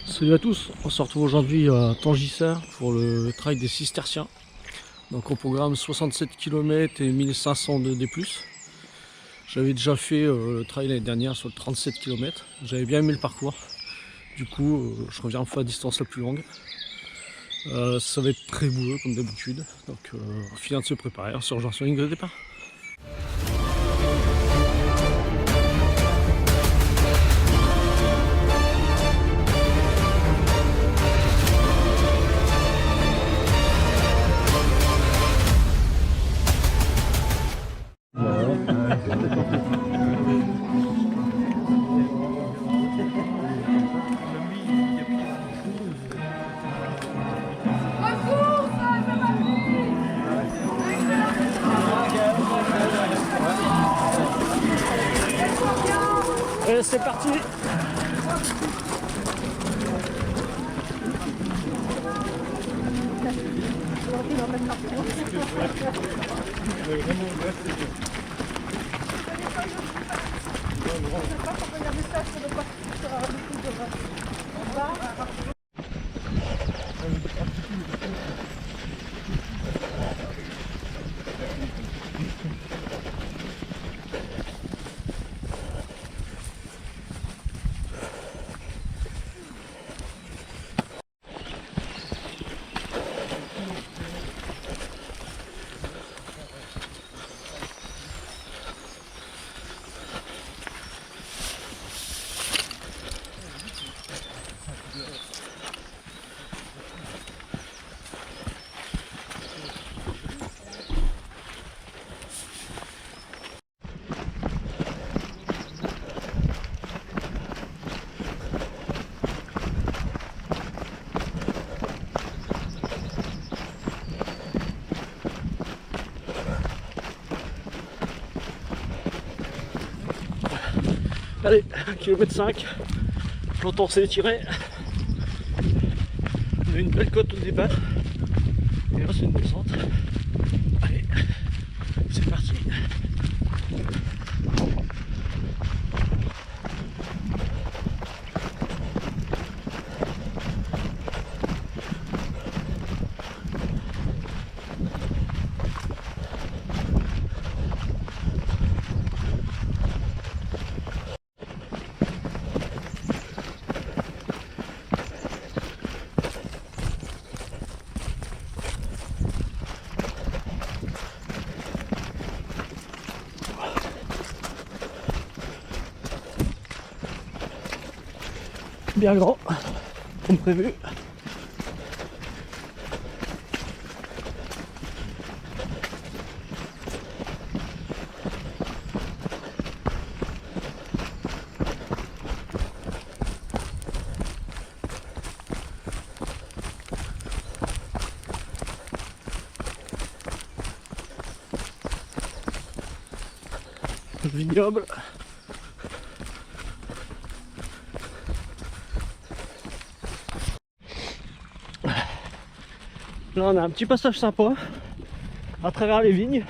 Salut à tous, on se retrouve aujourd'hui à Tangiser pour le trail des Cisterciens. Donc au programme 67 km et 1500 de D+. J'avais déjà fait le trail l'année dernière sur le 37 km. J'avais bien aimé le parcours. Du coup, je reviens une fois à distance la plus longue. Ça va être très boueux comme d'habitude. Donc on finit de se préparer, on se rejoint sur la ligne de départ. Et c'est parti. Allez, 1,5 km, l'entend s'est étiré. On a une belle côte au départ. Et là c'est une descente. Allez, c'est parti. Bien grand, comme prévu. Vignoble. Là on a un petit passage sympa à travers les vignes.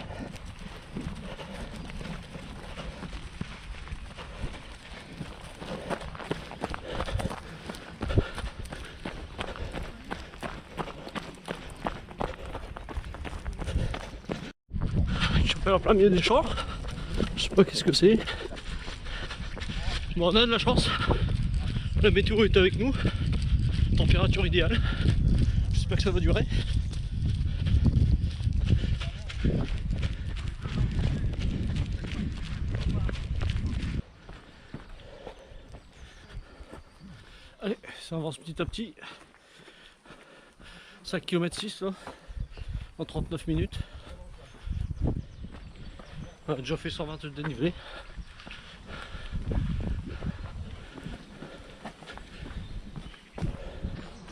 Je suis en plein milieu des champs. Je sais pas qu'est-ce que c'est. Bon, on a de la chance. La météo est avec nous. Température idéale. J'espère que ça va durer. Allez, ça avance petit à petit. 5 km 6 là, en 39 minutes. On a déjà fait 120 de dénivelé.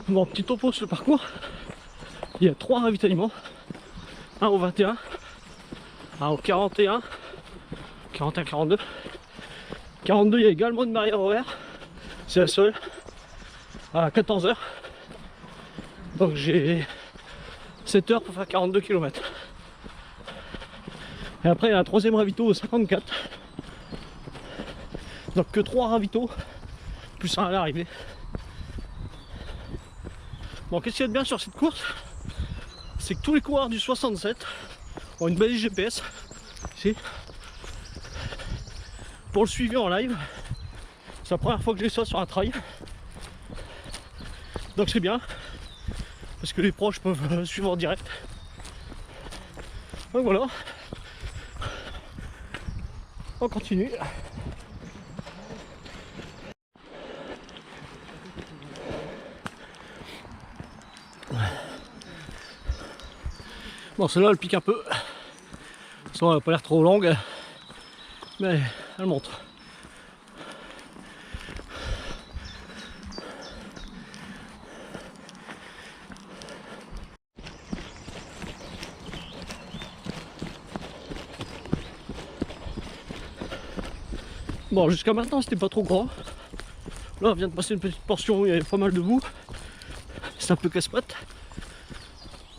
Bon, petit topo sur le parcours. Il y a 3 ravitaillements. Un au 21, un au 41, 41, 42. 42, il y a également une barrière horaire. C'est la seule. À 14 h. Donc j'ai 7 heures pour faire 42 km. Et après il y a un troisième ravito au 54. Donc que 3 ravitaux, plus un à l'arrivée. Bon, qu'est-ce qu'il y a de bien sur cette course? C'est que tous les coureurs du 67 ont une balise GPS ici pour le suivi en live. C'est la première fois que j'ai ça sur un trail, donc c'est bien parce que les proches peuvent suivre en direct. Donc voilà, on continue. Bon, celle-là elle pique un peu. Ça, elle n'a pas l'air trop longue, mais elle monte. Bon, jusqu'à maintenant c'était pas trop grand. Là on vient de passer une petite portion où il y avait pas mal de boue. C'est un peu casse-pattes.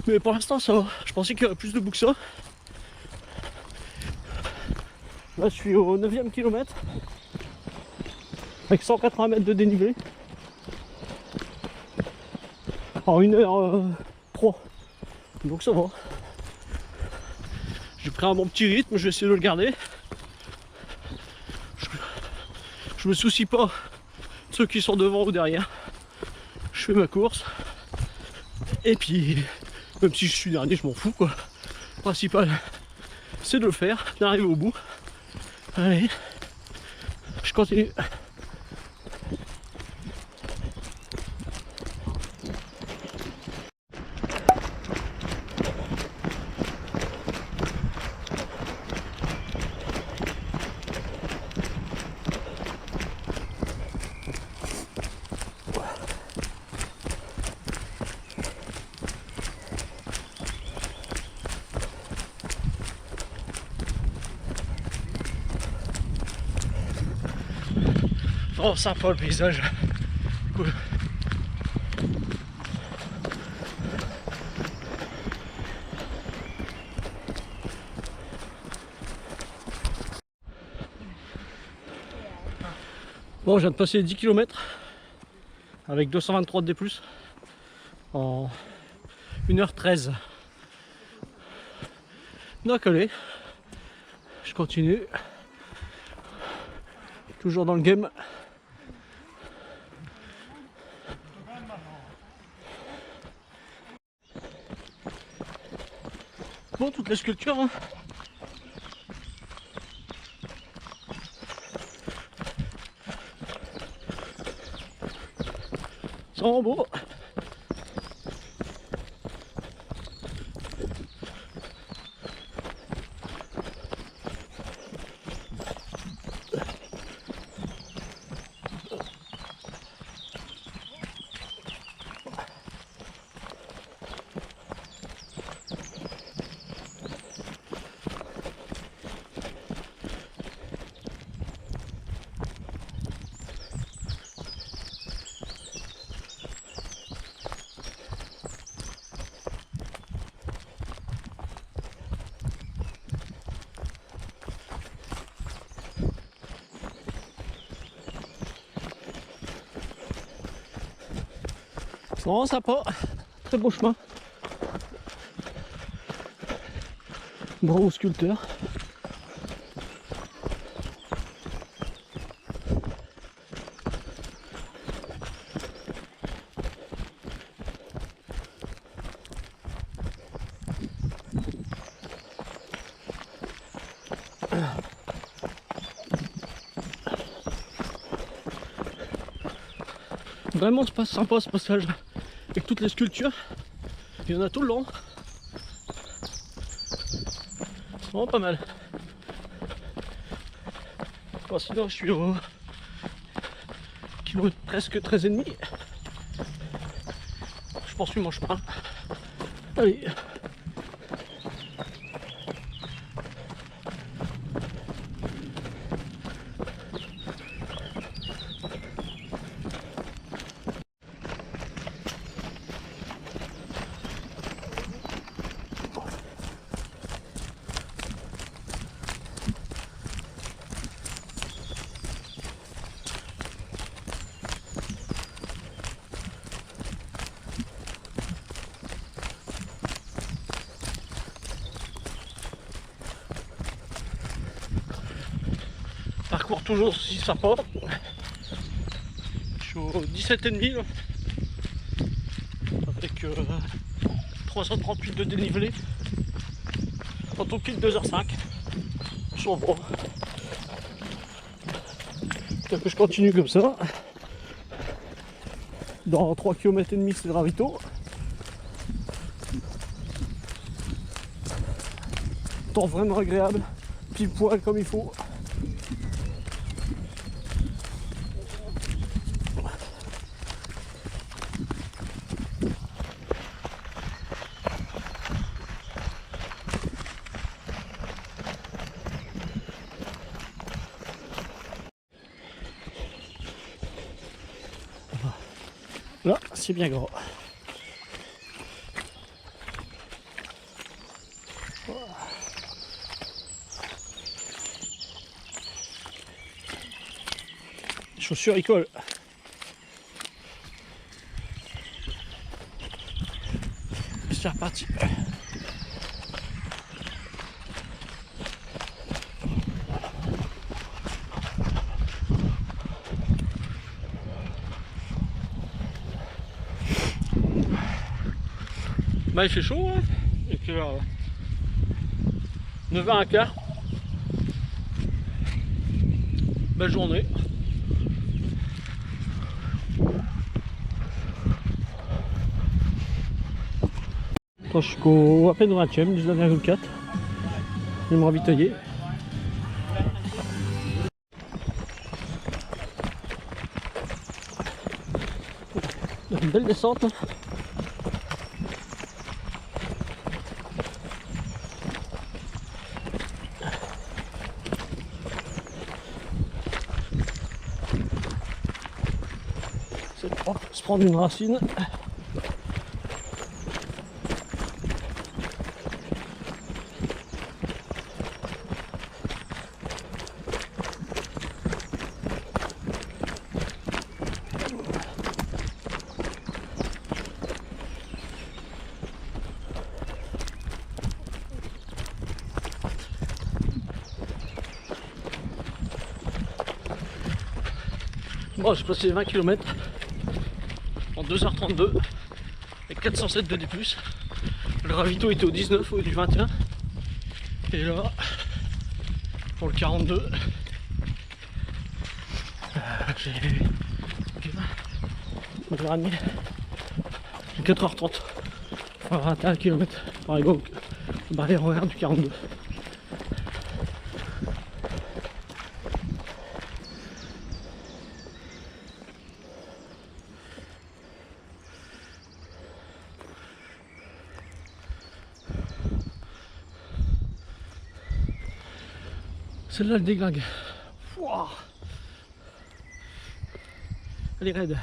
Mais pour l'instant ça va. Je pensais qu'il y aurait plus de boue que ça. Là je suis au 9e kilomètre avec 180 mètres de dénivelé en 1h03. Donc ça va. J'ai pris un bon petit rythme, je vais essayer de le garder. Je me soucie pas de ceux qui sont devant ou derrière. Je fais ma course. Et puis, même si je suis dernier, je m'en fous quoi. Le principal, c'est de le faire, d'arriver au bout. Allez, je continue. Oh, sympa le paysage. Cool. Bon, je viens de passer 10 km avec 223 de D+, en 1h13. Donc allez, je continue. Toujours dans le game. Bon, toutes les sculptures, hein. Sont beaux. Bon, sympa, très beau chemin. Bravo sculpteur. Vraiment c'est pas sympa ce passage avec toutes les sculptures. Il y en a tout le long. C'est vraiment pas mal. Bon, sinon je suis au kilomètre presque 13,5. Je poursuis mon chemin. Allez. parcours toujours aussi sympa. Je suis au 17,5 là, avec 338 de dénivelé. Quand on quitte 2h05 sur le bras. Que je continue comme ça. Dans 3 km et demi c'est le ravito. Temps vraiment agréable, pile poil comme il faut. Là, c'est bien gros. Les chaussures, ils collent. C'est reparti. Bah, il fait chaud, hein. Et puis 9h à quart. Belle journée. Attends, je suis à peine au 20e, 19,4. Je vais me ravitailler. Une belle descente. Se prendre une racine. Bon, j'ai passé 20 km en 2h32 avec 407 de D+. Le ravito était au 19 au du 21. Et là, pour le 42, j'ai 4h30 pour 21 km par exemple, barrière horaire du 42. Celle-là, elle déglingue. Wow. Elle est raide.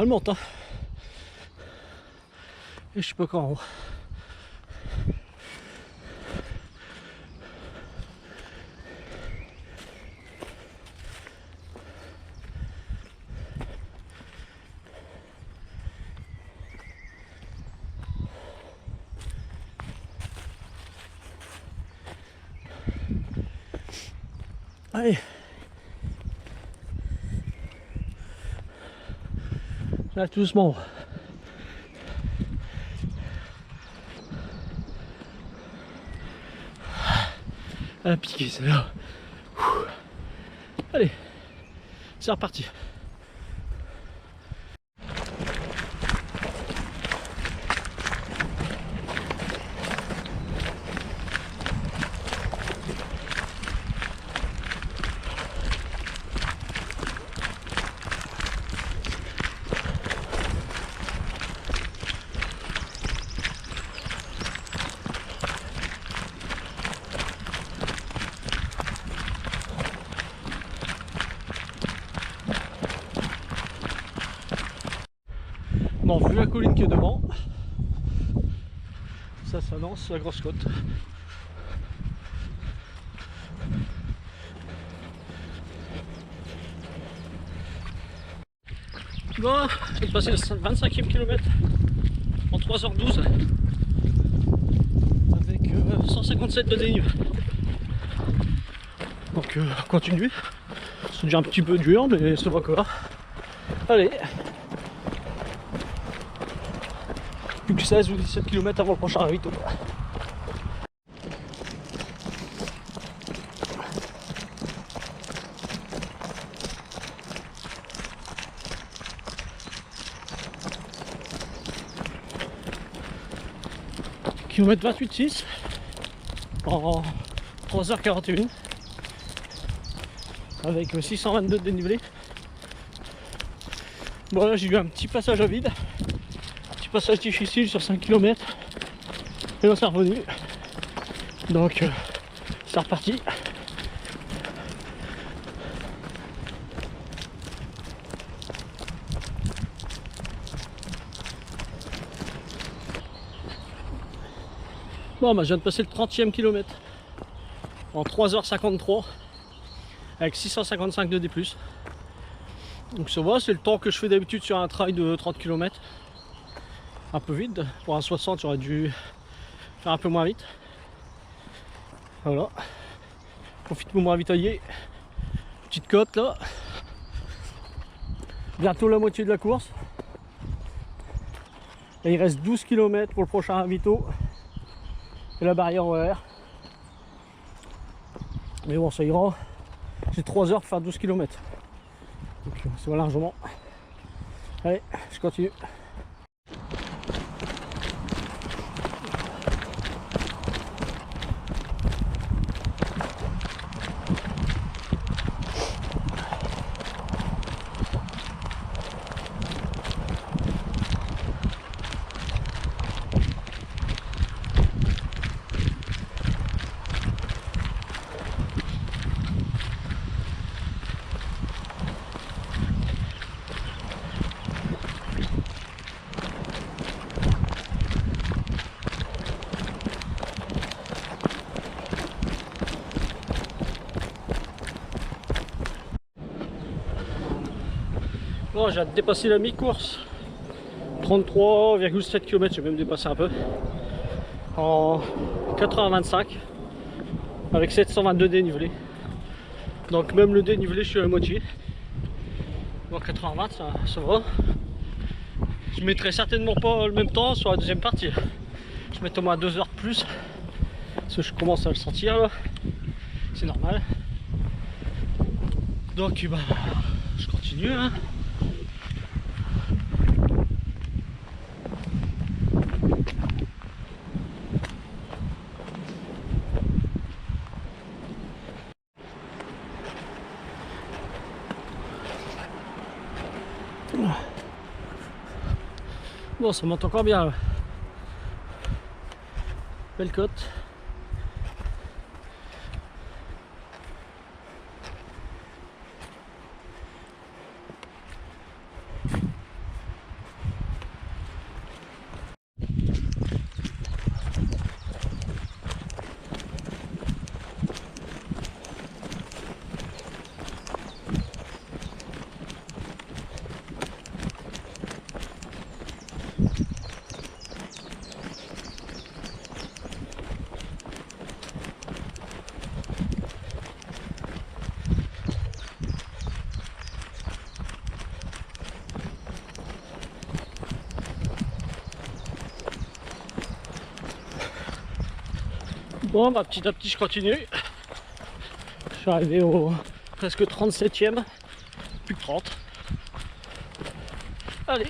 Elle monte, hein. Et je sais pas quand en haut. Allez. Là, tout doucement. Elle a piqué celle-là. Allez, c'est reparti. colline qui est devant. Ça s'annonce la grosse côte. Bon, je vais passer le 25e kilomètre en 3h12 avec 157 de dénivelé. Donc on continue. C'est déjà un petit peu dur, mais ça va quoi. Allez. Plus que 16 ou 17 km avant le prochain ravito. Kilomètre 28,6 en 3h41 avec 622 de dénivelé. Bon là j'ai eu un petit passage à vide, petit passage difficile sur 5 km et là c'est revenu, donc c'est reparti. Bon bah je viens de passer le 30e kilomètre en 3h53 avec 655 de D+. Donc ça va, c'est le temps que je fais d'habitude sur un trail de 30 km. Un peu vite, pour un 60 j'aurais dû faire un peu moins vite. Voilà, profite pour me ravitailler. Petite côte là. Bientôt la moitié de la course. Et il reste 12 km pour le prochain ravito. Et la barrière horaire. Mais bon, ça ira. J'ai 3 heures pour faire 12 km. Donc ça va largement. Allez, je continue. Bon, j'ai dépassé la mi-course. 33,7 km, j'ai même dépassé un peu. En 4h25 avec 722 dénivelé. Donc même le dénivelé, je suis à la moitié. Bon, 4h20, ça va. Je mettrai certainement pas le même temps sur la deuxième partie. Je mets au moins 2 heures de plus. Parce que je commence à le sentir là. C'est normal. Donc bah, je continue hein. Bon, ça monte encore bien là. Belle côte. Bon, bah, petit à petit, je continue. Je suis arrivé au presque 37e. Plus que 30. Allez.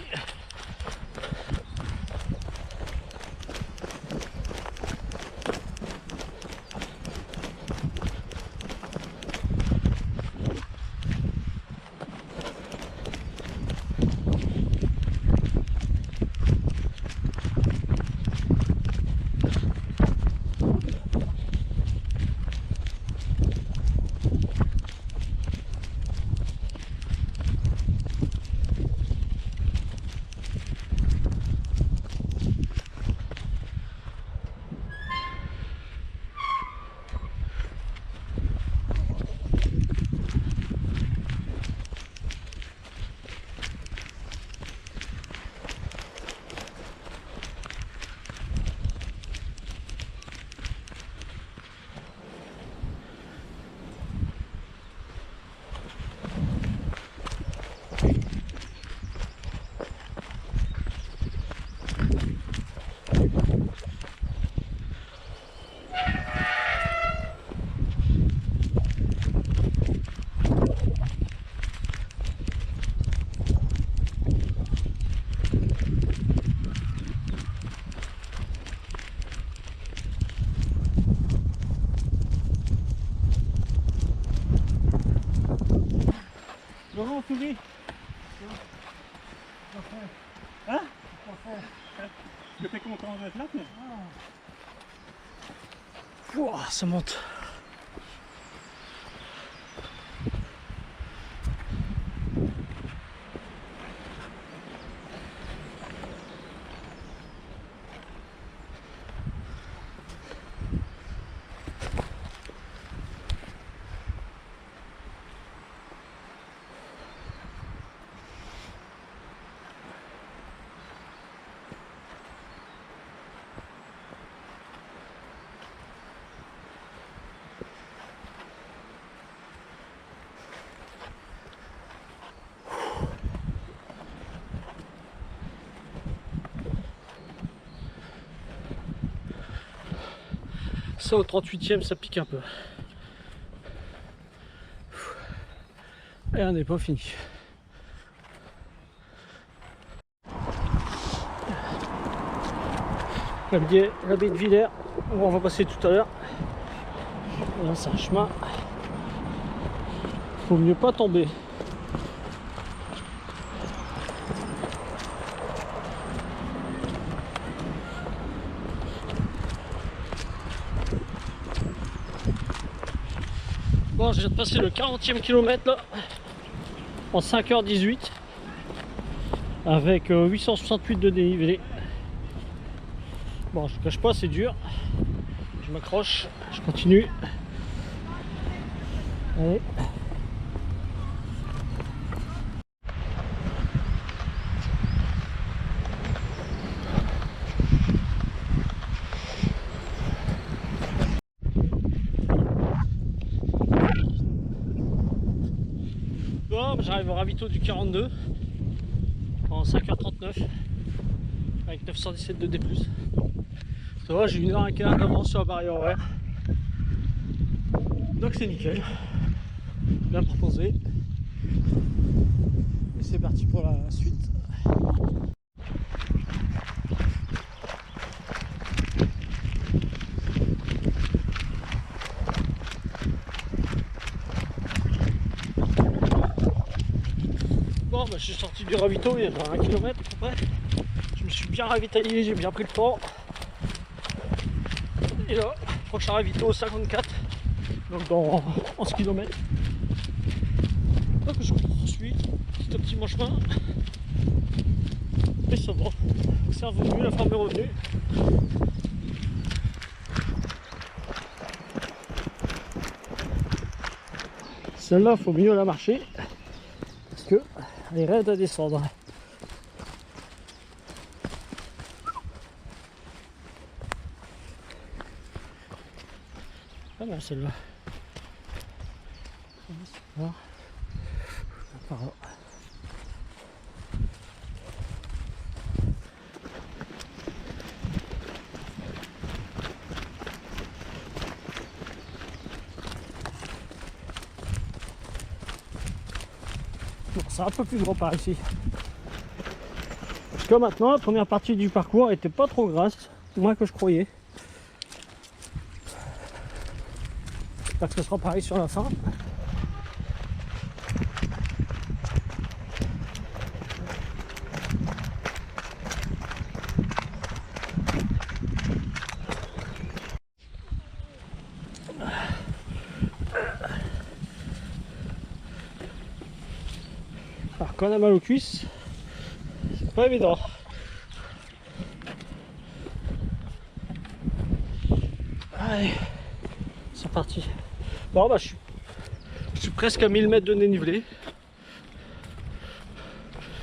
souris. Hein? Je t'es content d'être là, mais... Ouah, ça monte. Ça au 38e ça pique un peu. Et on n'est pas fini. La baie de Villers, où on va passer tout à l'heure. Là c'est un chemin. Faut mieux pas tomber. Bon, je viens de passer le 40e kilomètre là, en 5h18, avec 868 de dénivelé. Bon, je ne cache pas, c'est dur. Je m'accroche, je continue. Allez. Bon, j'arrive au ravito du 42 en 5h39 avec 917 de D+. Ça va, j'ai 1h15 d'avance sur la barrière horaire. Donc c'est nickel. Bien proposé. Et c'est parti pour la suite. Bon, bah, je suis sorti du ravito il y a 1 km à peu près. Je me suis bien ravitaillé, j'ai bien pris le temps. Et là, prochain ravito 54, donc dans 11 km. Donc je poursuis petit à petit mon chemin. Et ça va, c'est revenu, la femme est revenue. Celle-là, il faut mieux la marcher parce qu'elle est raide à descendre. Ah ben celle-là. Par là. Bon, c'est un peu plus grand par ici. Jusqu'à maintenant, la première partie du parcours était pas trop grasse, moins que je croyais. J'espère que ce sera pareil sur la fin. Alors quand on a mal aux cuisses, c'est pas évident. Allez, c'est parti. Bon bah je suis presque à 1000 mètres de dénivelé.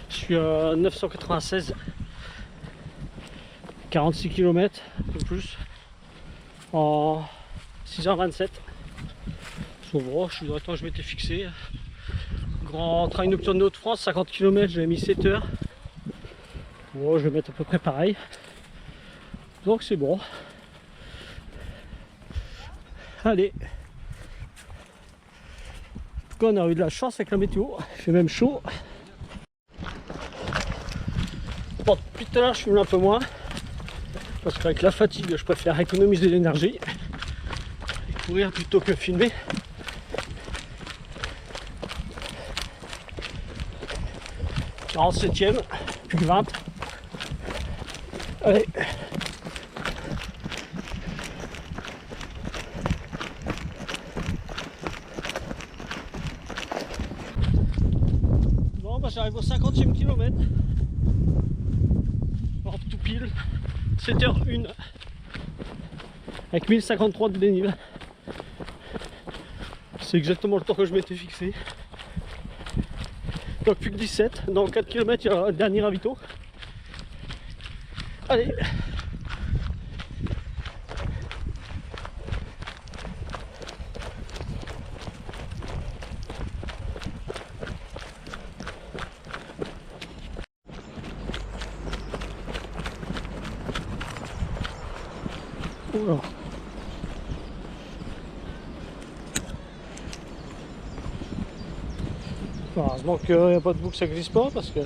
Je suis à 996, 46 km, un peu plus, en 6h27. Ça va, je suis dans le temps que je m'étais fixé. Grand train nocturne de Hauts-de-France, 50 km, j'avais mis 7 heures. Bon, je vais mettre à peu près pareil. Donc c'est bon. Allez. En tout cas, on a eu de la chance avec la météo. Il fait même chaud. Bon, depuis tout à l'heure, je fume un peu moins. Parce qu'avec la fatigue, je préfère économiser l'énergie. Et courir plutôt que filmer. 47ème, plus que 20. Allez. Bon bah j'arrive au 50e kilomètre. En tout pile, 7h01. Avec 1053 de dénivelé. C'est exactement le temps que je m'étais fixé. Donc plus que 17. Dans 4 km il y a le dernier ravito. Allez. Oula. Heureusement qu'il n'y a pas de boucle, ça glisse pas parce que...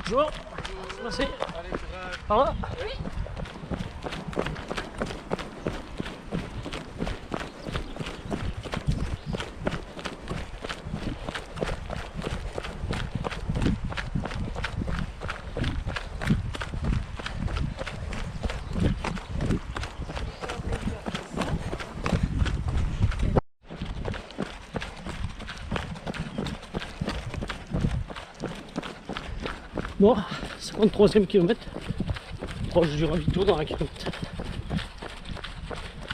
Bonjour. Merci. Allez, courage. Au revoir. Oui. Bon, 53e kilomètre, proche du ravito dans la kilomètre.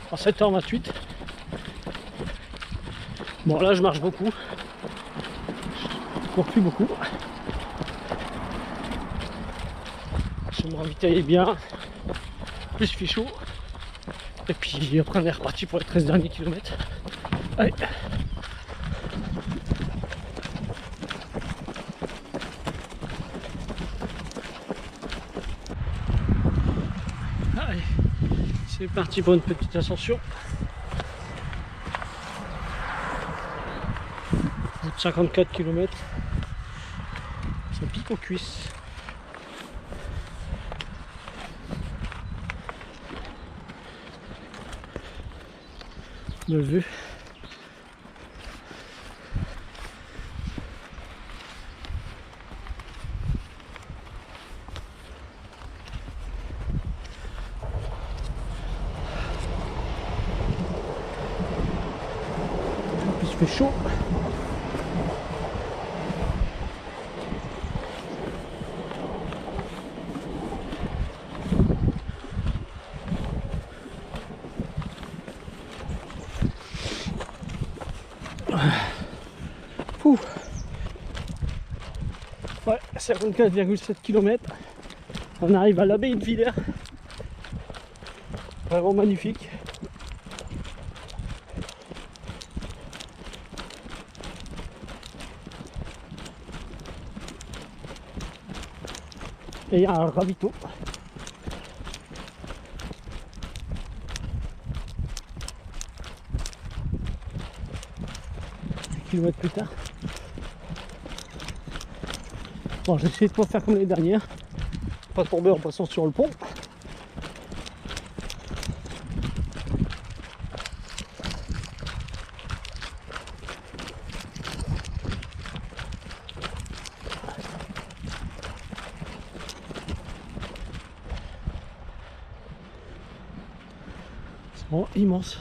En 7h28. Bon là je marche beaucoup. Je cours plus beaucoup. Je me ravitailler bien. Plus il fait chaud. Et puis après on est reparti pour les 13 derniers kilomètres. Allez. Allez, c'est parti pour une petite ascension. Au bout de 54 km, ça pique aux cuisses. Le vue. Il se fait chaud. Ouh. Ouais, 54,7 km. On arrive à l'abbaye de Villers. Vraiment magnifique. Et il y a un ravito. Un kilomètre plus tard. Bon, j'ai essayé de pas faire comme les dernières. Pas tomber en passant sur le pont. C'est vraiment immense.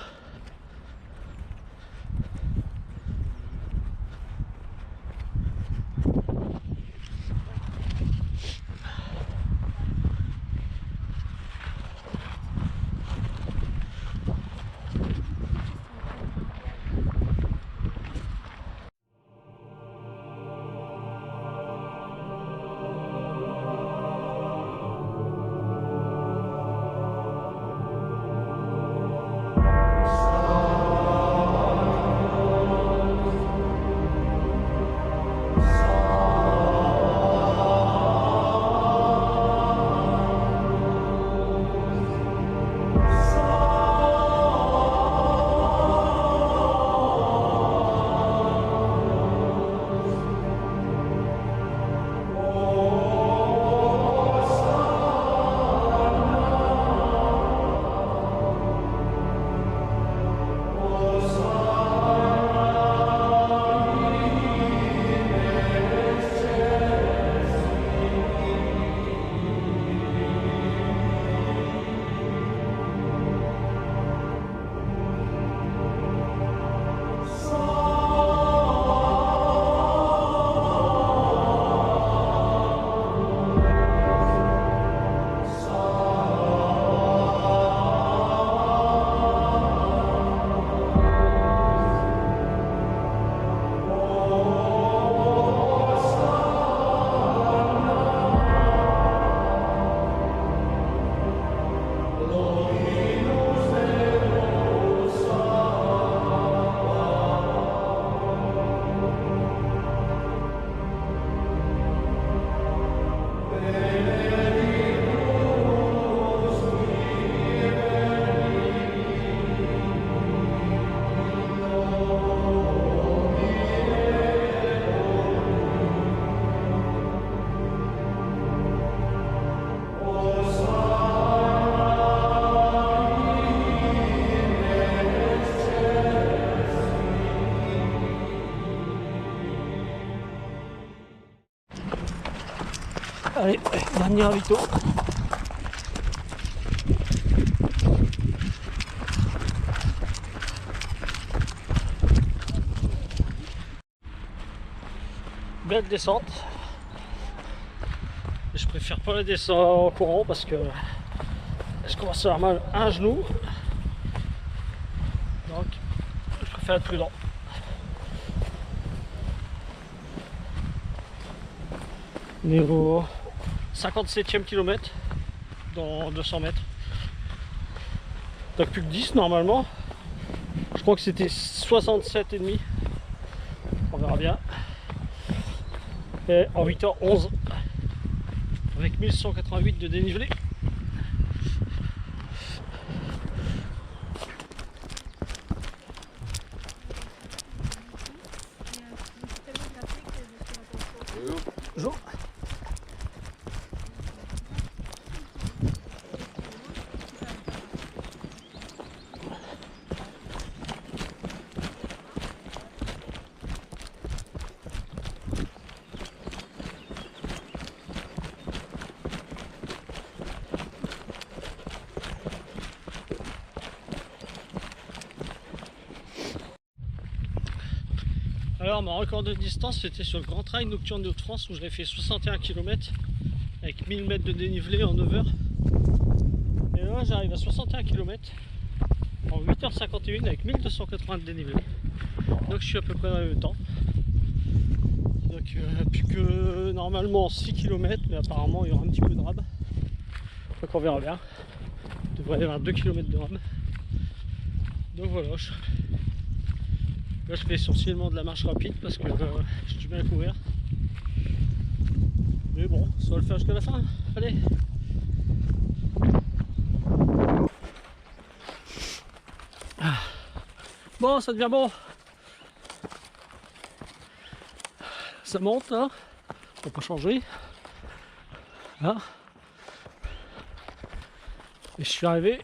Allez, dernier ravito. Belle descente. Je préfère pas la descendre en courant parce que je commence à avoir mal à un genou. Donc je préfère être prudent. On est au 57e kilomètre dans 200 mètres. Donc plus que 10 normalement. Je crois que c'était 67,5. On verra bien. Et en 8h11 avec 1188 de dénivelé. Bonjour. Alors mon record de distance c'était sur le Grand Trail Nocturne de France où j'avais fait 61 km avec 1000 mètres de dénivelé en 9 heures. Et là j'arrive à 61 km en 8h51 avec 1280 de dénivelé. Donc je suis à peu près dans le même temps. Donc plus que normalement 6 km, mais apparemment il y aura un petit peu de rame. Donc on verra bien. Il devrait y avoir 2 km de rame. Donc voilà. Là je fais essentiellement de la marche rapide parce que j'ai du mal à courir. Mais bon, ça va le faire jusqu'à la fin. Allez. Bon, ça devient bon. Ça monte là. On peut changer. Là. Et je suis arrivé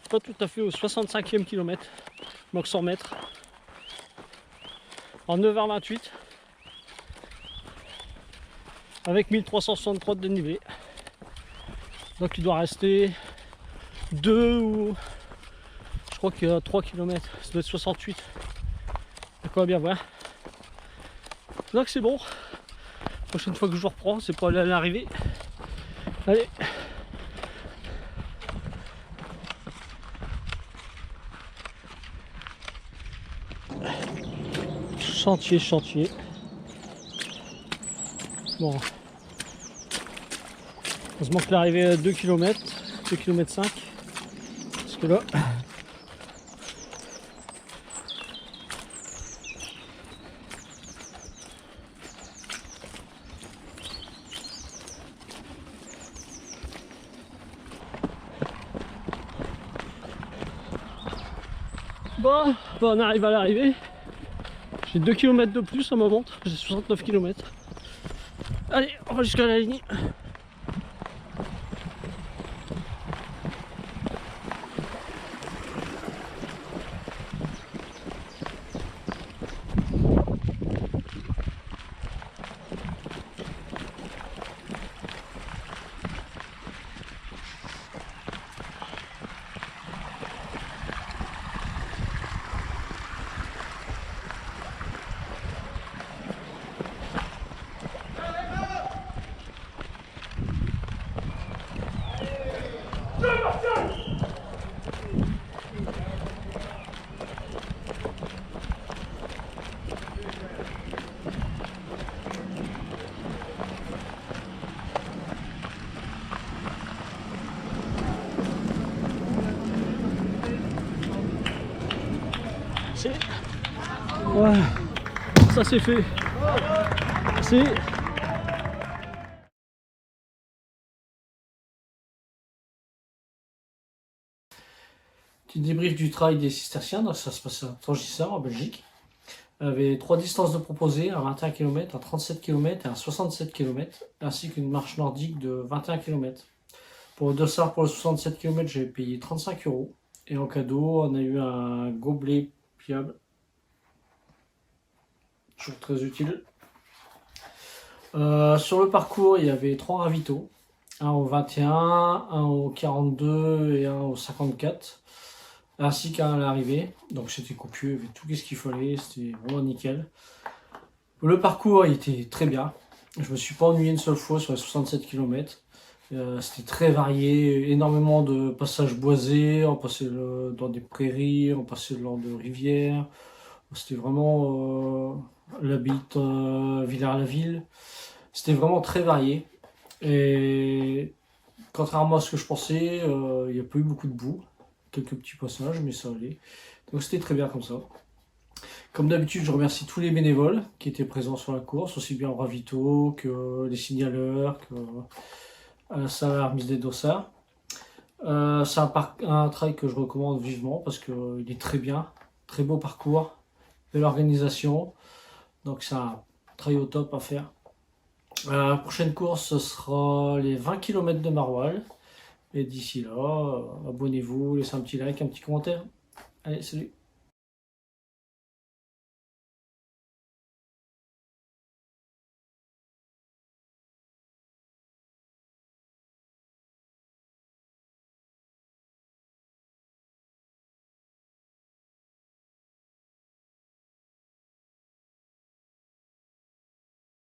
pas tout à fait au 65e kilomètre. Il manque 100 mètres. En 9h28. Avec 1363 de dénivelé. Donc il doit rester 2 ou... Je crois qu'il y a 3 km. Ça doit être 68. Donc on va bien voir. Donc c'est bon. La prochaine fois que je reprends, c'est pour aller à l'arrivée. Allez. Chantier, chantier. Bon. Heureusement que l'arrivée à 2 km, 2 km 5. Parce que là. Bon, on arrive à l'arrivée. J'ai 2 km de plus à ma montre, j'ai 69 km. Allez, on va jusqu'à la ligne. Ouais, ça c'est fait. C'est petit débrief du trail des cisterciens. Donc ça se passe à Tangier en Belgique. Il y avait 3 distances de proposées, un 21 km, un 37 km et un 67 km, ainsi qu'une marche nordique de 21 km. Pour le dossard pour le 67 km, j'ai payé 35 €. Et en cadeau, on a eu un gobelet pliable. Toujours très utile. Sur le parcours, il y avait 3 ravitaux. Un au 21, un au 42 et un au 54. Ainsi qu'un à l'arrivée. Donc c'était copieux, il y avait tout ce qu'il fallait, c'était vraiment nickel. Le parcours il était très bien. Je me suis pas ennuyé une seule fois sur les 67 km. C'était très varié, énormément de passages boisés, on passait dans des prairies, on passait le long de rivières. C'était vraiment la bite Villars-la-Ville. C'était vraiment très varié. Et contrairement à ce que je pensais, il n'y a pas eu beaucoup de boue. Quelques petits passages, mais ça allait. Donc c'était très bien comme ça. Comme d'habitude, je remercie tous les bénévoles qui étaient présents sur la course, aussi bien au ravito que les signaleurs, que à la salle à la remise des dossards. C'est un trail que je recommande vivement parce qu'il est très bien, très beau parcours, belle organisation. Donc c'est un trail au top à faire. La prochaine course, ce sera les 20 km de Maroilles. Et d'ici là, abonnez-vous, laissez un petit like, un petit commentaire. Allez, salut!